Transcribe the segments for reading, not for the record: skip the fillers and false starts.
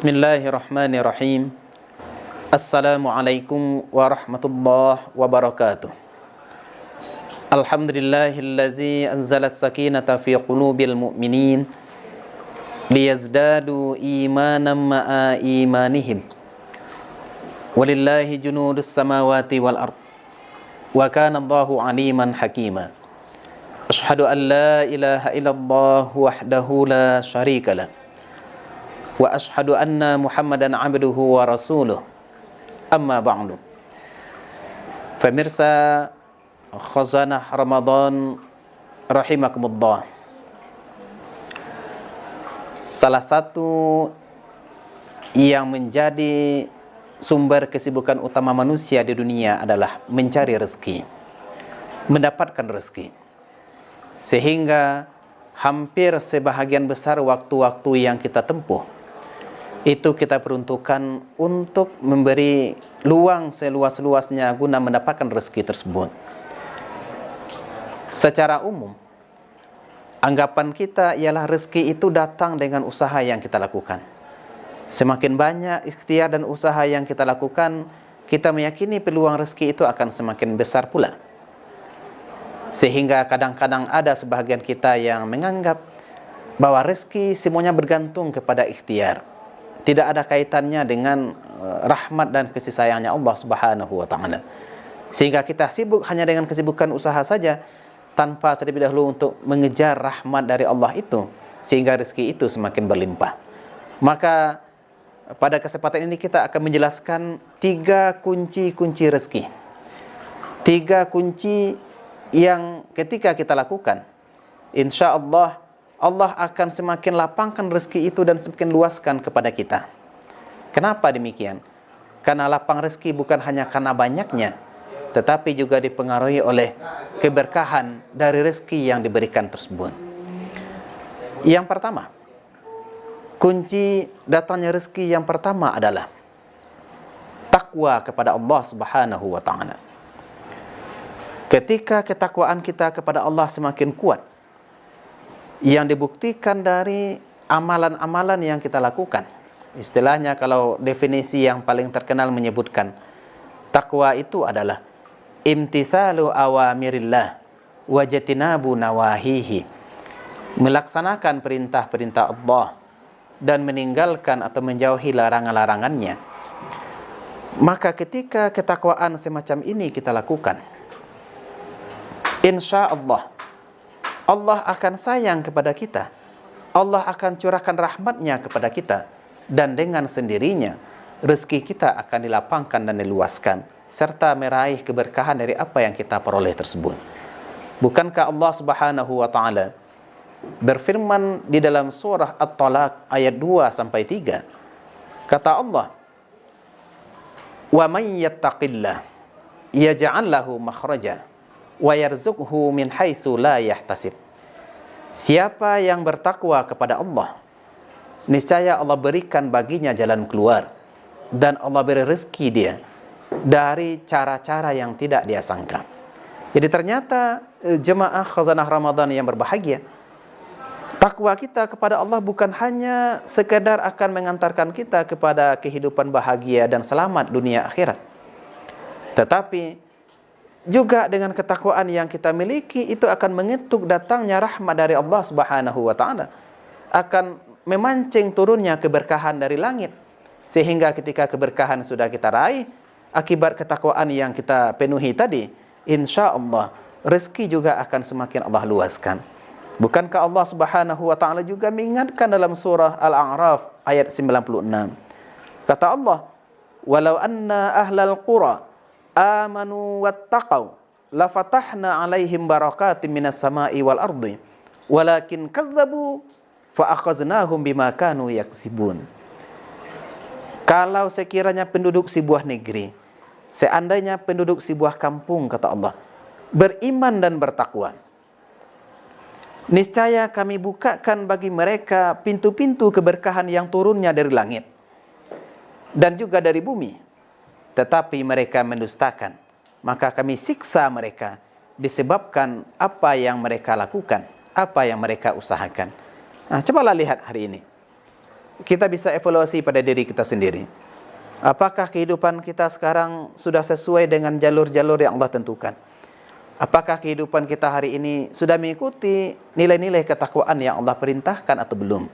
Bismillahirrahmanirrahim. Assalamualaikum warahmatullahi wabarakatuh. Alhamdulillahilladzi anzala as-sakinata fi qulubil mu'minin liyazdadu imanan ma'a imanihim. Walillahi junudus samawati wal ard. Wa kana Allahu aliman hakima. Asyhadu an la ilaha illallah wahdahu la syarika lah. Wa ashhadu anna Muhammadan abduhu wa rasuluh. Amma ba'du. Pemirsa Khazanah Ramadan rahimakumullah. Salah satu yang menjadi sumber kesibukan utama manusia di dunia adalah mencari rezeki, mendapatkan rezeki. Sehingga hampir sebahagian besar waktu-waktu yang kita tempuh itu kita peruntukkan untuk memberi luang seluas-luasnya guna mendapatkan rezeki tersebut. Secara umum, anggapan kita ialah rezeki itu datang dengan usaha yang kita lakukan. Semakin banyak ikhtiar dan usaha yang kita lakukan, kita meyakini peluang rezeki itu akan semakin besar pula. Sehingga kadang-kadang ada sebahagian kita yang menganggap bahwa rezeki semuanya bergantung kepada ikhtiar. Tidak ada kaitannya dengan rahmat dan kasih sayangnya Allah Subhanahu wa taala. Sehingga kita sibuk hanya dengan kesibukan usaha saja tanpa terlebih dahulu untuk mengejar rahmat dari Allah itu, sehingga rezeki itu semakin berlimpah. Maka pada kesempatan ini kita akan menjelaskan 3 kunci-kunci rezeki. 3 kunci yang ketika kita lakukan, insya Allah akan semakin lapangkan rezeki itu dan semakin luaskan kepada kita. Kenapa demikian? Karena lapang rezeki bukan hanya karena banyaknya, tetapi juga dipengaruhi oleh keberkahan dari rezeki yang diberikan tersebut. Yang pertama, kunci datangnya rezeki yang pertama adalah takwa kepada Allah Subhanahu wa taala. Ketika ketakwaan kita kepada Allah semakin kuat, yang dibuktikan dari amalan-amalan yang kita lakukan. Istilahnya kalau definisi yang paling terkenal menyebutkan, takwa itu adalah imtithalu awamirillah wa jatinabu nawahihi. Melaksanakan perintah-perintah Allah dan meninggalkan atau menjauhi larangan-larangannya. Maka ketika ketakwaan semacam ini kita lakukan, insya Allah akan sayang kepada kita. Allah akan curahkan rahmatnya kepada kita. Dan dengan sendirinya, rezeki kita akan dilapangkan dan diluaskan. Serta meraih keberkahan dari apa yang kita peroleh tersebut. Bukankah Allah Subhanahu wa ta'ala berfirman di dalam surah At-Talaq ayat 2-3. Kata Allah, "Wa may yattaqillah yaj'al lahu makhraja wa yarzuqhu min haitsu la yahtasib." Siapa yang bertakwa kepada Allah, niscaya Allah berikan baginya jalan keluar dan Allah beri rezeki dia dari cara-cara yang tidak dia sangka. Jadi ternyata jemaah Khazanah Ramadan yang berbahagia, takwa kita kepada Allah bukan hanya sekedar akan mengantarkan kita kepada kehidupan bahagia dan selamat dunia akhirat, tetapi juga dengan ketakwaan yang kita miliki itu akan mengetuk datangnya rahmat dari Allah Subhanahu wa taala, akan memancing turunnya keberkahan dari langit, sehingga ketika keberkahan sudah kita raih akibat ketakwaan yang kita penuhi tadi, insya Allah rezeki juga akan semakin Allah luaskan. Bukankah Allah Subhanahu wa taala juga mengingatkan dalam surah Al-A'raf ayat 96. Kata Allah, "Walau anna ahlal qura amanu wattaqau lafatahna alaihim barakatim minas sama'i wal ardi walakin kazzabu fa akhaznahum bima kanu yaksibun." Kalau sekiranya penduduk sebuah negeri, seandainya penduduk sebuah kampung, kata Allah, beriman dan bertakwa, niscaya kami bukakan bagi mereka pintu-pintu keberkahan yang turunnya dari langit dan juga dari bumi. Tetapi mereka mendustakan, maka kami siksa mereka disebabkan apa yang mereka lakukan, apa yang mereka usahakan. Nah, cobalah lihat hari ini. kita bisa evaluasi pada diri kita sendiri. Apakah kehidupan kita sekarang sudah sesuai dengan jalur-jalur yang Allah tentukan? Apakah kehidupan kita hari ini sudah mengikuti nilai-nilai ketakwaan yang Allah perintahkan atau belum?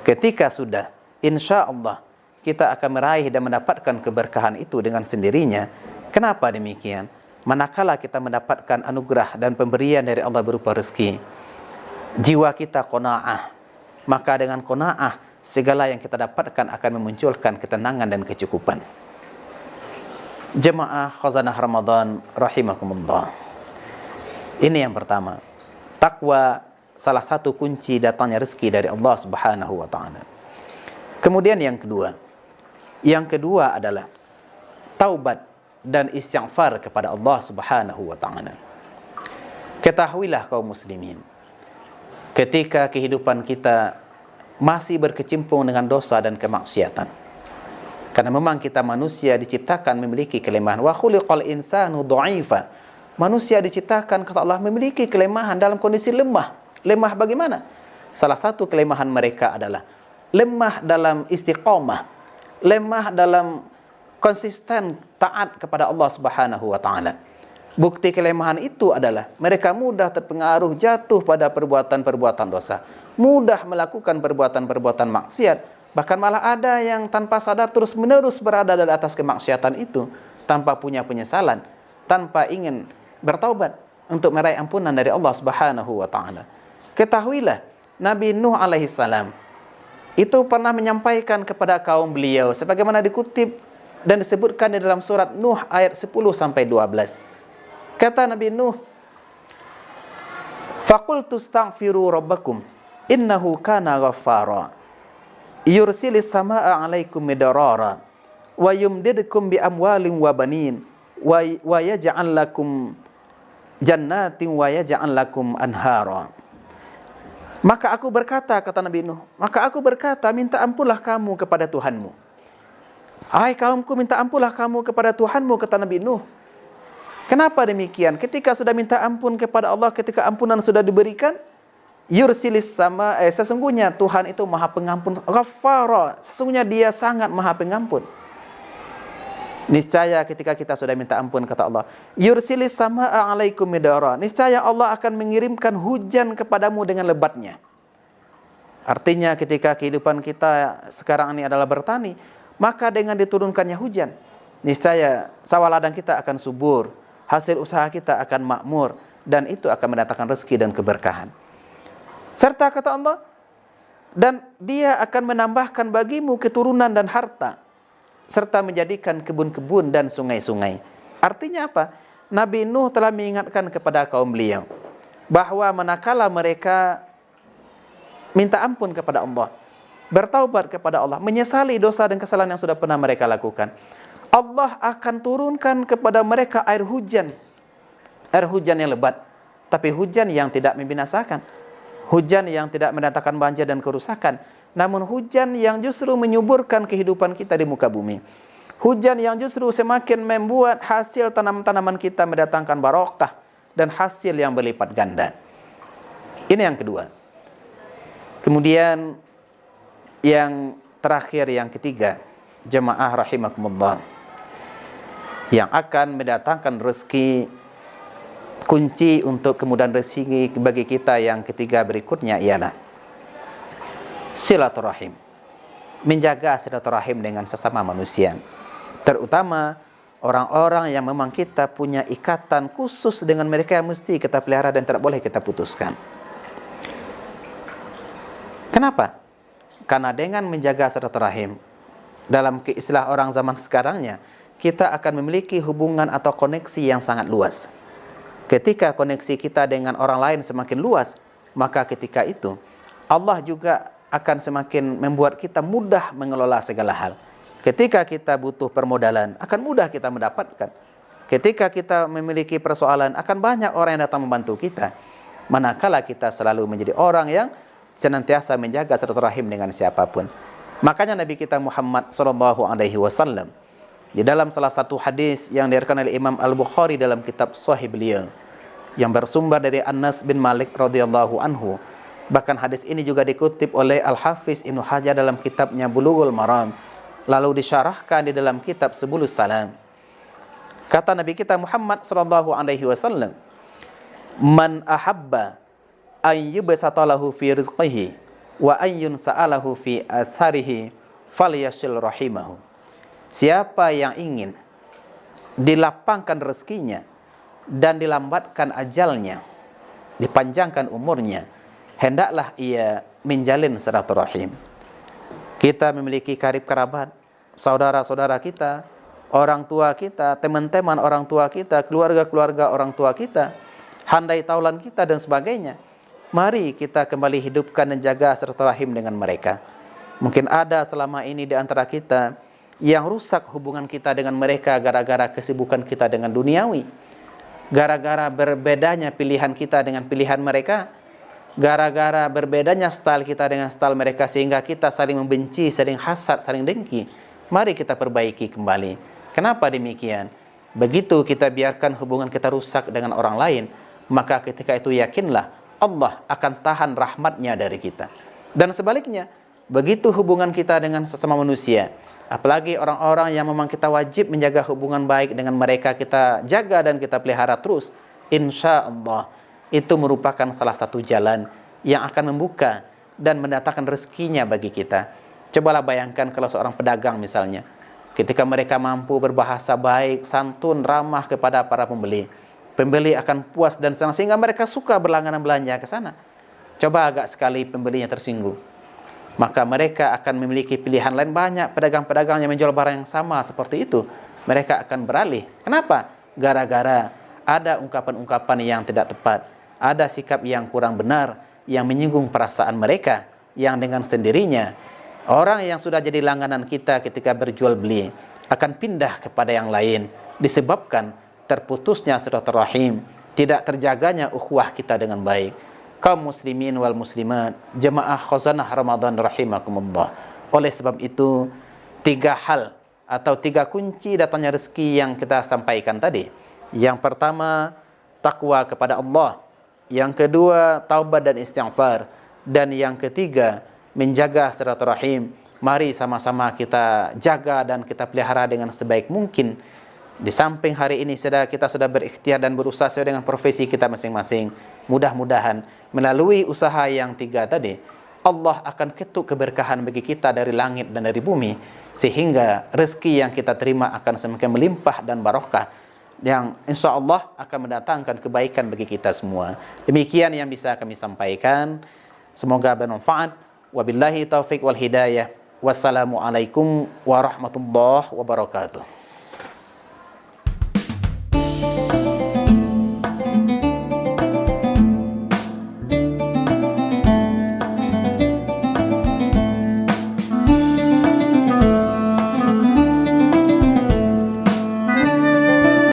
Ketika sudah, insya Allah kita akan meraih dan mendapatkan keberkahan itu dengan sendirinya. Kenapa demikian? Manakala kita mendapatkan anugerah dan pemberian dari Allah berupa rezeki, jiwa kita qanaah, maka dengan qanaah segala yang kita dapatkan akan memunculkan ketenangan dan kecukupan. Jemaah khazanah Ramadan rahimakumullah. Ini yang pertama. Takwa salah satu kunci datangnya rezeki dari Allah Subhanahu wa taala. Kemudian yang kedua. Yang kedua adalah taubat dan istighfar kepada Allah Subhanahu wa taala. Ketahuilah kaum muslimin, ketika kehidupan kita masih berkecimpung dengan dosa dan kemaksiatan, karena memang kita manusia diciptakan memiliki kelemahan. Wa khuliqal insanu dha'ifa. Manusia diciptakan kata Allah memiliki kelemahan dalam kondisi lemah. Lemah bagaimana? Salah satu kelemahan mereka adalah lemah dalam istiqamah, lemah dalam konsisten taat kepada Allah Subhanahu wa taala. Bukti kelemahan itu adalah mereka mudah terpengaruh jatuh pada perbuatan-perbuatan dosa, mudah melakukan perbuatan-perbuatan maksiat, bahkan malah ada yang tanpa sadar terus-menerus berada di atas kemaksiatan itu tanpa punya penyesalan, tanpa ingin bertaubat untuk meraih ampunan dari Allah Subhanahu wa taala. Ketahuilah Nabi Nuh alaihi salam itu pernah menyampaikan kepada kaum beliau sebagaimana dikutip dan disebutkan di dalam surat Nuh ayat 10 sampai 12. Kata Nabi Nuh, "Faqultu astaghfiru rabbakum innahu kana ghaffara yursilis samaa'a 'alaikum midrara wa yumdidkum bi amwalin wa banin wa yaj'al lakum jannatin wa yaj'al lakum anhara." Maka aku berkata, kata Nabi Nuh, maka aku berkata, minta ampunlah kamu kepada Tuhanmu. Hai kaumku, minta ampunlah kamu kepada Tuhanmu, kata Nabi Nuh. Kenapa demikian? Ketika sudah minta ampun kepada Allah, ketika ampunan sudah diberikan, yursilis sama, sesungguhnya Tuhan itu maha pengampun, ghaffara, sesungguhnya dia sangat maha pengampun. Niscaya ketika kita sudah minta ampun, kata Allah, yursilis samaa'a 'alaikum midara, niscaya Allah akan mengirimkan hujan kepadamu dengan lebatnya. Artinya ketika kehidupan kita sekarang ini adalah bertani, maka dengan diturunkannya hujan, niscaya sawah ladang kita akan subur, hasil usaha kita akan makmur, dan itu akan mendatangkan rezeki dan keberkahan. Serta kata Allah, dan dia akan menambahkan bagimu keturunan dan harta, serta menjadikan kebun-kebun dan sungai-sungai. Artinya apa? Nabi Nuh telah mengingatkan kepada kaum beliau bahwa manakala mereka minta ampun kepada Allah, bertaubat kepada Allah, menyesali dosa dan kesalahan yang sudah pernah mereka lakukan, Allah akan turunkan kepada mereka air hujan yang lebat, tapi hujan yang tidak membinasakan, hujan yang tidak mendatangkan banjir dan kerusakan, namun hujan yang justru menyuburkan kehidupan kita di muka bumi. Hujan yang justru semakin membuat hasil tanam-tanaman kita mendatangkan barokah dan hasil yang berlipat ganda. Ini yang kedua. Kemudian yang terakhir, yang ketiga, jemaah rahimakumullah, yang akan mendatangkan rezeki, kunci untuk kemudahan rezeki bagi kita yang ketiga berikutnya ialah silaturahim. Menjaga silaturahim dengan sesama manusia, terutama orang-orang yang memang kita punya ikatan khusus dengan mereka yang mesti kita pelihara dan tidak boleh kita putuskan. Kenapa? Karena dengan menjaga silaturahim, dalam istilah orang zaman sekarangnya, kita akan memiliki hubungan atau koneksi yang sangat luas. Ketika koneksi kita dengan orang lain semakin luas, maka ketika itu Allah juga akan semakin membuat kita mudah mengelola segala hal. Ketika kita butuh permodalan, akan mudah kita mendapatkan. Ketika kita memiliki persoalan, akan banyak orang yang datang membantu kita. Manakala kita selalu menjadi orang yang senantiasa menjaga silaturahim dengan siapapun. Makanya Nabi kita Muhammad SAW di dalam salah satu hadis yang diriwayatkan oleh Imam Al-Bukhari dalam kitab Sahih beliau, yang bersumber dari Anas bin Malik radhiyallahu anhu, Bahkan hadis ini juga dikutip oleh Al-Hafiz Ibnu Hajar dalam kitabnya Bulughul Maram, lalu disyarahkan di dalam kitab Subulus Salam. Kata Nabi kita Muhammad sallallahu alaihi wasallam, "Man ahabba an yubsata lahu fi rizqihi wa an yunsa'alahu fi atharihi falyasil rahimahu." Siapa yang ingin dilapangkan rezekinya dan dilambatkan ajalnya, dipanjangkan umurnya, hendaklah ia menjalin silaturahim. Kita memiliki karib kerabat, saudara-saudara kita, orang tua kita, teman-teman orang tua kita, keluarga-keluarga orang tua kita, handai taulan kita dan sebagainya. Mari kita kembali hidupkan dan jaga silaturahim dengan mereka. Mungkin ada selama ini di antara kita yang rusak hubungan kita dengan mereka gara-gara kesibukan kita dengan duniawi, gara-gara berbedanya pilihan kita dengan pilihan mereka, gara-gara berbedanya style kita dengan style mereka, sehingga kita saling membenci, saling hasad, saling dengki. Mari kita perbaiki kembali. Kenapa demikian? Begitu kita biarkan hubungan kita rusak dengan orang lain, maka ketika itu yakinlah Allah akan tahan rahmatnya dari kita. Dan sebaliknya, begitu hubungan kita dengan sesama manusia, apalagi orang-orang yang memang kita wajib menjaga hubungan baik dengan mereka, kita jaga dan kita pelihara terus, insya Allah itu merupakan salah satu jalan yang akan membuka dan mendatangkan rezekinya bagi kita. Cobalah bayangkan kalau seorang pedagang misalnya, ketika mereka mampu berbahasa baik, santun, ramah kepada para pembeli, pembeli akan puas dan senang sehingga mereka suka berlangganan belanja ke sana. Coba agak sekali pembelinya tersinggung, maka mereka akan memiliki pilihan lain. Banyak pedagang-pedagang yang menjual barang yang sama seperti itu, mereka akan beralih. Kenapa? Gara-gara ada ungkapan-ungkapan yang tidak tepat, ada sikap yang kurang benar yang menyinggung perasaan mereka, yang dengan sendirinya orang yang sudah jadi langganan kita ketika berjual beli akan pindah kepada yang lain disebabkan terputusnya silaturahim, tidak terjaganya ukhuwah kita dengan baik. Kaum muslimin wal muslimat, jemaah khazanah Ramadan rahimakumullah. Oleh sebab itu, 3 hal atau 3 kunci datangnya rezeki yang kita sampaikan tadi. Yang pertama, takwa kepada Allah. Yang kedua, taubat dan istighfar. Dan yang ketiga, menjaga silaturahim. Mari sama-sama kita jaga dan kita pelihara dengan sebaik mungkin. Di samping hari ini kita sudah berikhtiar dan berusaha sesuai dengan profesi kita masing-masing. Mudah-mudahan melalui usaha yang 3 tadi, Allah akan ketuk keberkahan bagi kita dari langit dan dari bumi, sehingga rezeki yang kita terima akan semakin melimpah dan barokah, yang insya Allah akan mendatangkan kebaikan bagi kita semua. Demikian yang bisa kami sampaikan. Semoga bermanfaat. Wabillahi taufiq wal hidayah. Wassalamualaikum warahmatullahi wabarakatuh.